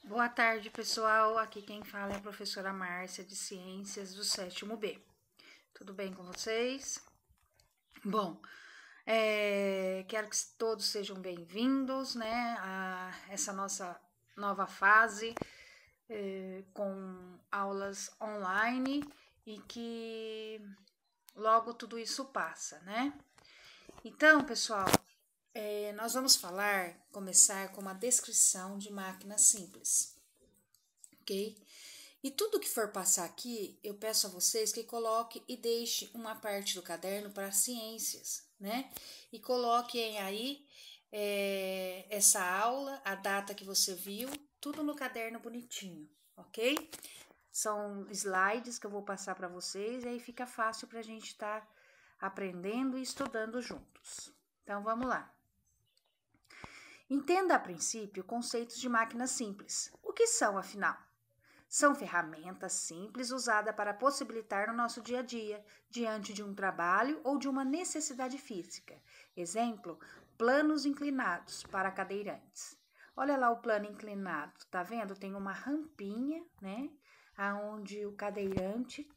Boa tarde, pessoal. Aqui quem fala é a professora Márcia, de Ciências do 7º B. Tudo bem com vocês? Bom, quero que todos sejam bem-vindos, né, a essa nossa nova fase com aulas online e que logo tudo isso passa, né? Então, pessoal, nós vamos começar com uma descrição de máquina simples, ok? E tudo que for passar aqui, eu peço a vocês que coloque e deixe uma parte do caderno para ciências, né? E coloquem aí essa aula, a data que você viu, tudo no caderno bonitinho, ok? São slides que eu vou passar para vocês e aí fica fácil para a gente estar aprendendo e estudando juntos. Então, vamos lá. Entenda a princípio conceitos de máquinas simples. O que são, afinal? São ferramentas simples usadas para possibilitar no nosso dia a dia, diante de um trabalho ou de uma necessidade física. Exemplo, planos inclinados para cadeirantes. Olha lá o plano inclinado, tá vendo? Tem uma rampinha, né? Aonde o cadeirante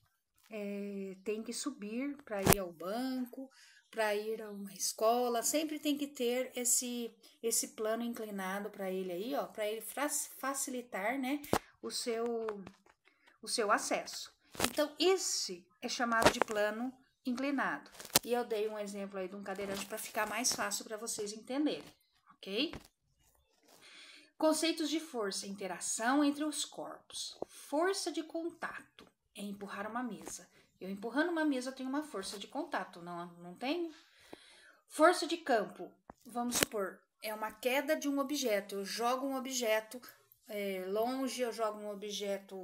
tem que subir para ir ao banco, para ir a uma escola, sempre tem que ter esse plano inclinado para ele aí, ó, para ele facilitar, né, o seu acesso. Então, esse é chamado de plano inclinado. E eu dei um exemplo aí de um cadeirante para ficar mais fácil para vocês entenderem, ok? Conceitos de força, interação entre os corpos. Força de contato é empurrar uma mesa. Eu empurrando uma mesa, eu tenho uma força de contato, não tenho? Força de campo, vamos supor, é uma queda de um objeto. Eu jogo um objeto longe, eu jogo um objeto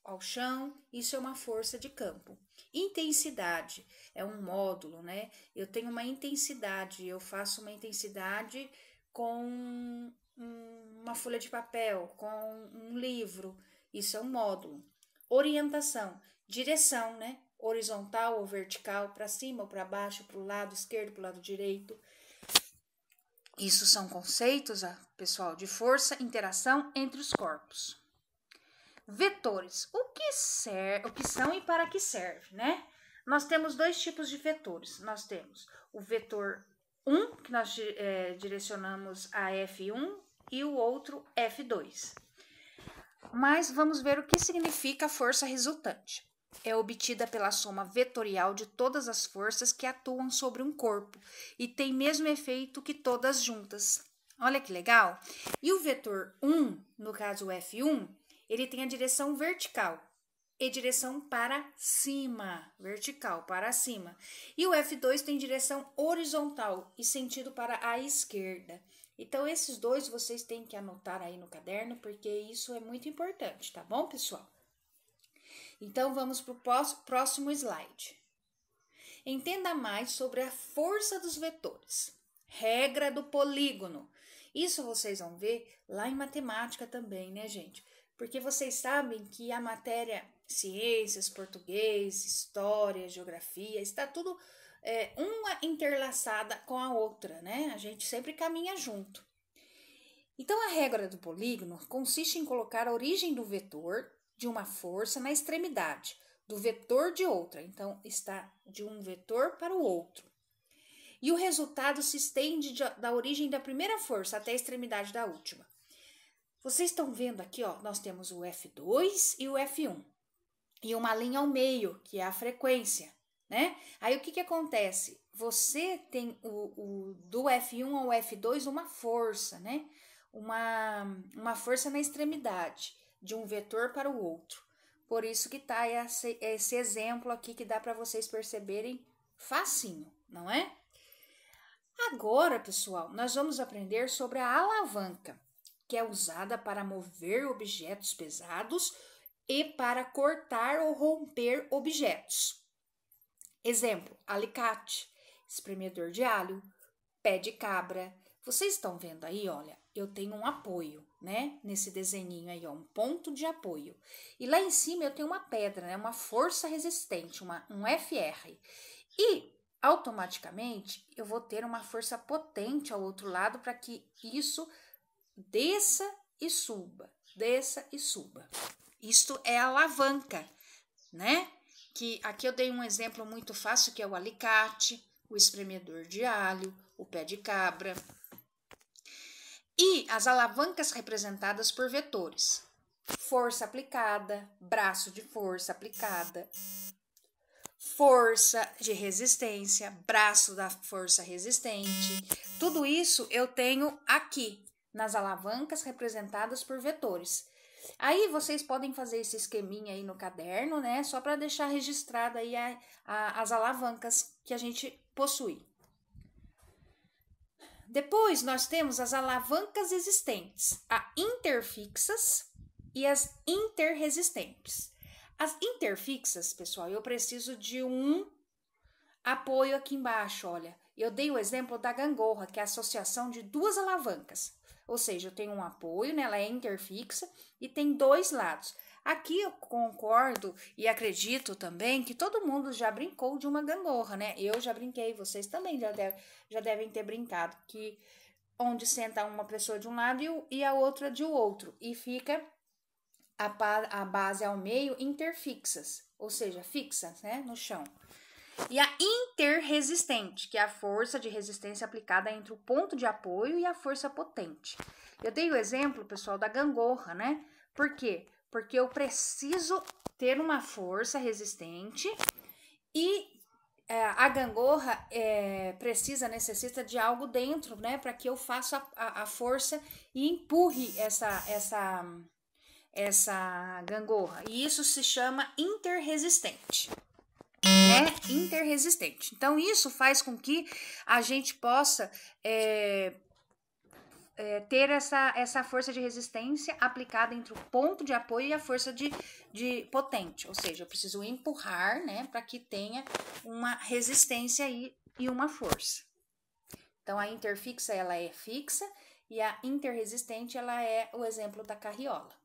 ao chão, isso é uma força de campo. Intensidade é um módulo, né? Eu tenho uma intensidade, eu faço uma intensidade com uma folha de papel, com um livro, isso é um módulo. Orientação, direção, né? Horizontal ou vertical, para cima ou para baixo, para o lado esquerdo, para o lado direito. Isso são conceitos, pessoal, de força, interação entre os corpos. Vetores, o que são e para que serve, né? Nós temos dois tipos de vetores. Nós temos o vetor 1, que nós direcionamos a F1, e o outro F2. Mas vamos ver o que significa a força resultante. É obtida pela soma vetorial de todas as forças que atuam sobre um corpo e tem mesmo efeito que todas juntas. Olha que legal! E o vetor 1, no caso o F1, ele tem a direção vertical e direção para cima, vertical para cima. E o F2 tem direção horizontal e sentido para a esquerda. Então, esses dois vocês têm que anotar aí no caderno, porque isso é muito importante, tá bom, pessoal? Então, vamos para o próximo slide. Entenda mais sobre a força dos vetores. Regra do polígono. Isso vocês vão ver lá em matemática também, né, gente? Porque vocês sabem que a matéria ciências, português, história, geografia, está tudo uma interlaçada com a outra, né? A gente sempre caminha junto. Então, a regra do polígono consiste em colocar a origem do vetor de uma força na extremidade do vetor de outra. Então, está de um vetor para o outro. E o resultado se estende da origem da primeira força até a extremidade da última. Vocês estão vendo aqui, ó, nós temos o F2 e o F1. E uma linha ao meio, que é a frequência, né? Aí o que acontece? Você tem do F1 ao F2 uma força, né? Uma força na extremidade, de um vetor para o outro. Por isso que tá esse exemplo aqui que dá para vocês perceberem facinho, não é? Agora, pessoal, nós vamos aprender sobre a alavanca, que é usada para mover objetos pesados e para cortar ou romper objetos. Exemplo, alicate, espremedor de alho, pé de cabra. Vocês estão vendo aí, olha, eu tenho um apoio, né? Nesse desenhinho aí, ó, um ponto de apoio. E lá em cima eu tenho uma pedra, né? Uma força resistente, um FR. E automaticamente eu vou ter uma força potente ao outro lado para que isso desça e suba. desça e suba. Isto é alavanca, né? Que aqui eu dei um exemplo muito fácil, que é o alicate, o espremedor de alho, o pé de cabra. E as alavancas representadas por vetores. Força aplicada, braço de força aplicada, força de resistência, braço da força resistente. Tudo isso eu tenho aqui nas alavancas representadas por vetores. Aí vocês podem fazer esse esqueminha aí no caderno, né? Só para deixar registrado aí as alavancas que a gente possui. Depois nós temos as alavancas existentes, as interfixas e as interresistentes. As interfixas, pessoal, eu preciso de um apoio aqui embaixo, olha. Eu dei o exemplo da gangorra, que é a associação de duas alavancas. Ou seja, eu tenho um apoio, né? Ela é interfixa e tem dois lados. Aqui eu concordo e acredito também que todo mundo já brincou de uma gangorra, né? Eu já brinquei, vocês também já devem ter brincado, que onde senta uma pessoa de um lado e a outra de outro. E fica a base ao meio interfixas, ou seja, fixas, né, no chão. E a interresistente, que é a força de resistência aplicada entre o ponto de apoio e a força potente. Eu dei o exemplo, pessoal, da gangorra, né? Por quê? Porque eu preciso ter uma força resistente e a gangorra necessita de algo dentro, né? Para que eu faça a força e empurre essa gangorra. E isso se chama interresistente. Interresistente. Então, isso faz com que a gente possa ter essa força de resistência aplicada entre o ponto de apoio e a força de potente. Ou seja, eu preciso empurrar, né, para que tenha uma resistência e uma força. Então, a interfixa, ela é fixa e a interresistente, ela é o exemplo da carriola.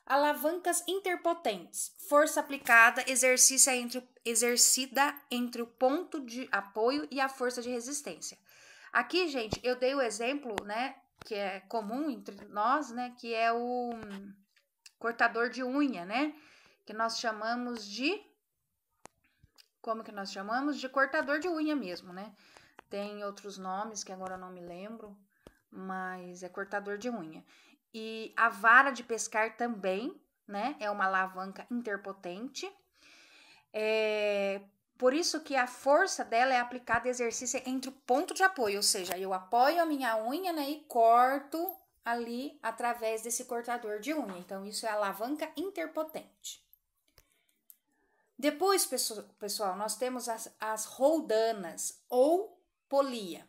Alavancas interpotentes. Força aplicada, exercida entre o ponto de apoio e a força de resistência. Aqui, gente, eu dei o exemplo, né, que é comum entre nós, né, que é o cortador de unha, né, que nós chamamos de... Como que nós chamamos? De cortador de unha mesmo, né? Tem outros nomes que agora eu não me lembro, mas é cortador de unha. E a vara de pescar também, né? É uma alavanca interpotente. Por isso que a força dela é aplicada e exercício entre o ponto de apoio, ou seja, eu apoio a minha unha, né, e corto ali através desse cortador de unha. Então, isso é alavanca interpotente. Depois, pessoal, nós temos as roldanas ou polia.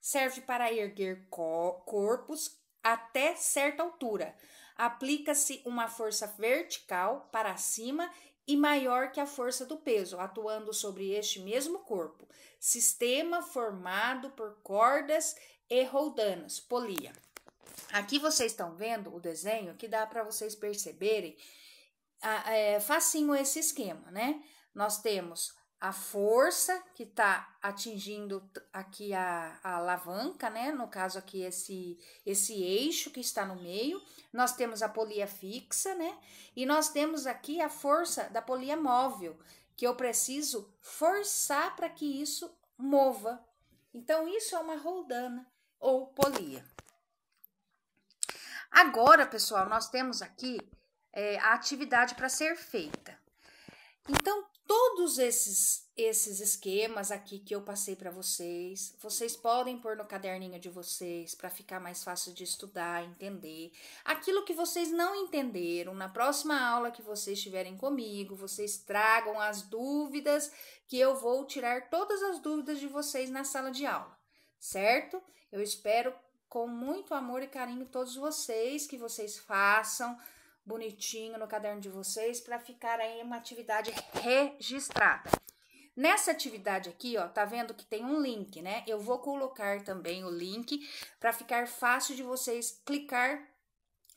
Serve para erguer corpos até certa altura. Aplica-se uma força vertical para cima e maior que a força do peso, atuando sobre este mesmo corpo. Sistema formado por cordas e roldanas, polia. Aqui vocês estão vendo o desenho que dá para vocês perceberem facinho esse esquema, né? Nós temos a força que está atingindo aqui a alavanca, né? No caso aqui esse eixo que está no meio. Nós temos a polia fixa, né? E nós temos aqui a força da polia móvel, que eu preciso forçar para que isso mova. Então, isso é uma roldana ou polia. Agora, pessoal, nós temos aqui a atividade para ser feita. Então, todos esses esquemas aqui que eu passei para vocês podem pôr no caderninho de vocês para ficar mais fácil de estudar, entender. Aquilo que vocês não entenderam, na próxima aula que vocês estiverem comigo, vocês tragam as dúvidas, que eu vou tirar todas as dúvidas de vocês na sala de aula, certo? Eu espero com muito amor e carinho todos vocês, que vocês façam bonitinho no caderno de vocês para ficar aí uma atividade registrada. Nessa atividade aqui, ó, tá vendo que tem um link, né? Eu vou colocar também o link para ficar fácil de vocês clicar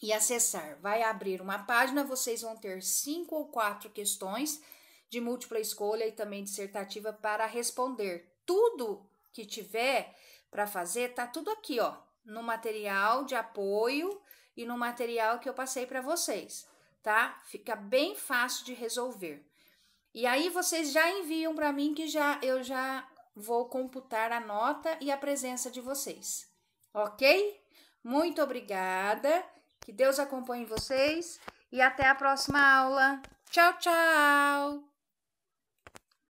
e acessar. Vai abrir uma página, vocês vão ter 5 ou 4 questões de múltipla escolha e também dissertativa para responder. Tudo que tiver para fazer, tá tudo aqui, ó, no material de apoio e no material que eu passei para vocês, tá? Fica bem fácil de resolver. E aí vocês já enviam para mim que eu já vou computar a nota e a presença de vocês, ok? Muito obrigada, que Deus acompanhe vocês e até a próxima aula. Tchau, tchau!